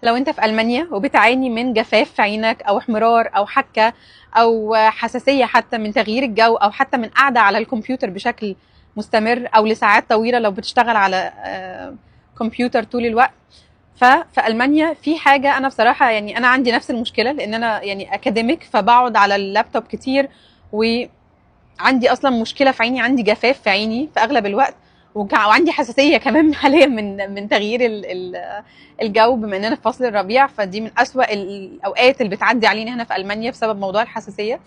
لو انت في المانيا وبتعاني من جفاف في عينك او احمرار او حكه او حساسيه حتى من تغيير الجو او حتى من قعده على الكمبيوتر بشكل مستمر او لساعات طويله لو بتشتغل على كمبيوتر طول الوقت، ففي المانيا في حاجه انا بصراحه يعني انا عندي نفس المشكله لان انا يعني اكاديميك فبقعد على اللابتوب كتير وعندي اصلا مشكله في عيني، عندي جفاف في عيني في اغلب الوقت وعندي حساسيه كمان حاليا من تغيير الجو بما اننا في فصل الربيع، فدي من اسوأ الاوقات اللي بتعدي علينا هنا في المانيا بسبب موضوع الحساسيه.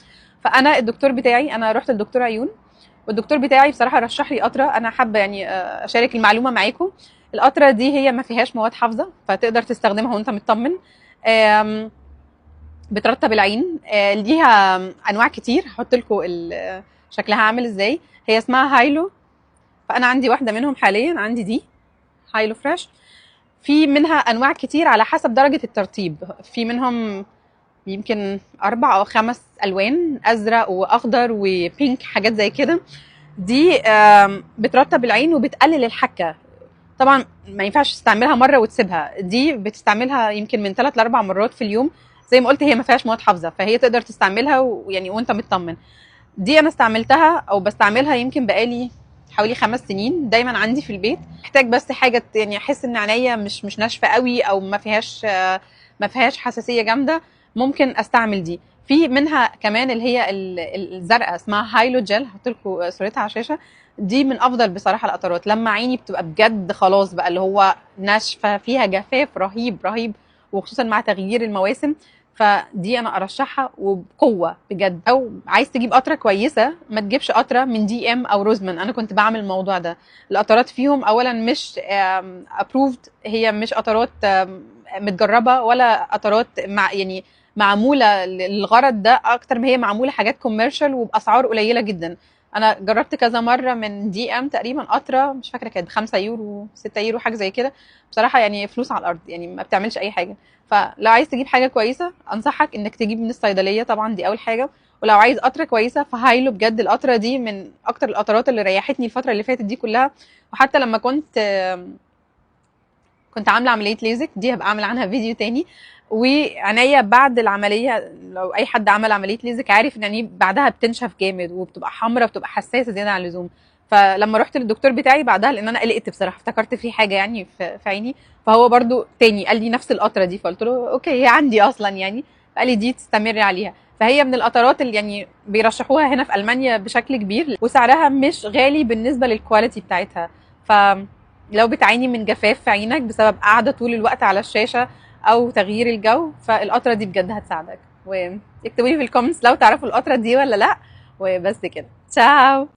فانا الدكتور بتاعي انا رحت لدكتور عيون والدكتور بتاعي بصراحه رشح لي قطره انا حابه يعني اشارك المعلومه معاكم. القطره دي هي ما فيهاش مواد حافظه فتقدر تستخدمها وانت مطمن، بترطب العين، ليها انواع كتير هحط لكم شكلها عامل ازاي. هي اسمها هايلو، فانا عندي واحده منهم حاليا، عندي دي هايلو فريش. في منها انواع كتير على حسب درجه الترطيب، في منهم يمكن 4 أو 5 الوان، ازرق واخضر وبينك حاجات زي كده. دي بترطب العين وبتقلل الحكه. طبعا ما ينفعش تستعملها مره وتسيبها، دي بتستعملها يمكن من 3 ل 4 مرات في اليوم. زي ما قلت هي ما فيهاش مواد حافظه فهي تقدر تستعملها ويعني وانت مطمن. دي انا استعملتها او بستعملها يمكن بقالي حوالي 5 سنين دايما عندي في البيت. محتاج بس حاجه يعني احس ان عينيا مش ناشفه قوي او ما فيهاش حساسيه جامده، ممكن استعمل دي. في منها كمان اللي هي الزرقاء اسمها هايلو جel، هحط لكم صورتها على الشاشه. دي من افضل بصراحه القطرات لما عيني بتبقى بجد خلاص بقى اللي هو ناشفه فيها جفاف رهيب رهيب، وخصوصا مع تغيير المواسم. فدي انا ارشحها وبقوه بجد. او عايز تجيب قطره كويسه ما تجيبش قطره من دي ام او روزمان، انا كنت بعمل الموضوع ده. القطرات فيهم اولا مش ابروفد، هي مش قطرات متجربه ولا قطرات يعني معموله للغرض ده، اكتر ما هي معموله حاجات كوميرشال وباسعار قليله جدا. انا جربت كذا مره من دي ام تقريبا قطره مش فاكره كانت ب5 يورو 6 يورو حاجه زي كده، بصراحه يعني فلوس على الارض يعني ما بتعملش اي حاجه. فلو عايز تجيب حاجه كويسه انصحك انك تجيب من الصيدليه طبعا، دي اول حاجه. ولو عايز قطره كويسه فهايلو بجد، القطره دي من اكتر القطرات اللي ريحتني الفتره اللي فاتت دي كلها. وحتى لما كنت عامله عمليه ليزك، دي هبقى اعمل عنها فيديو تاني. وعناية بعد العمليه، لو اي حد عمل عمليه ليزك عارف ان يعني بعدها بتنشف جامد وبتبقى حمراء بتبقى حساسه زياده عن اللزوم. فلما رحت للدكتور بتاعي بعدها لان انا قلقت بصراحه افتكرت في حاجه يعني في عيني، فهو برضو تاني قال لي نفس القطره دي، فقلت له اوكي هي عندي اصلا يعني، قال لي دي تستمري عليها. فهي من القطرات اللي يعني بيرشحوها هنا في المانيا بشكل كبير، وسعرها مش غالي بالنسبه للكواليتي بتاعتها. فلو بتعاني من جفاف في عينك بسبب قعده طول الوقت على الشاشه او تغيير الجو، فالقطره دي بجد هتساعدك. واكتبوا لي في الكومنتس لو تعرفوا القطره دي ولا لا. وبس كده، تشاو.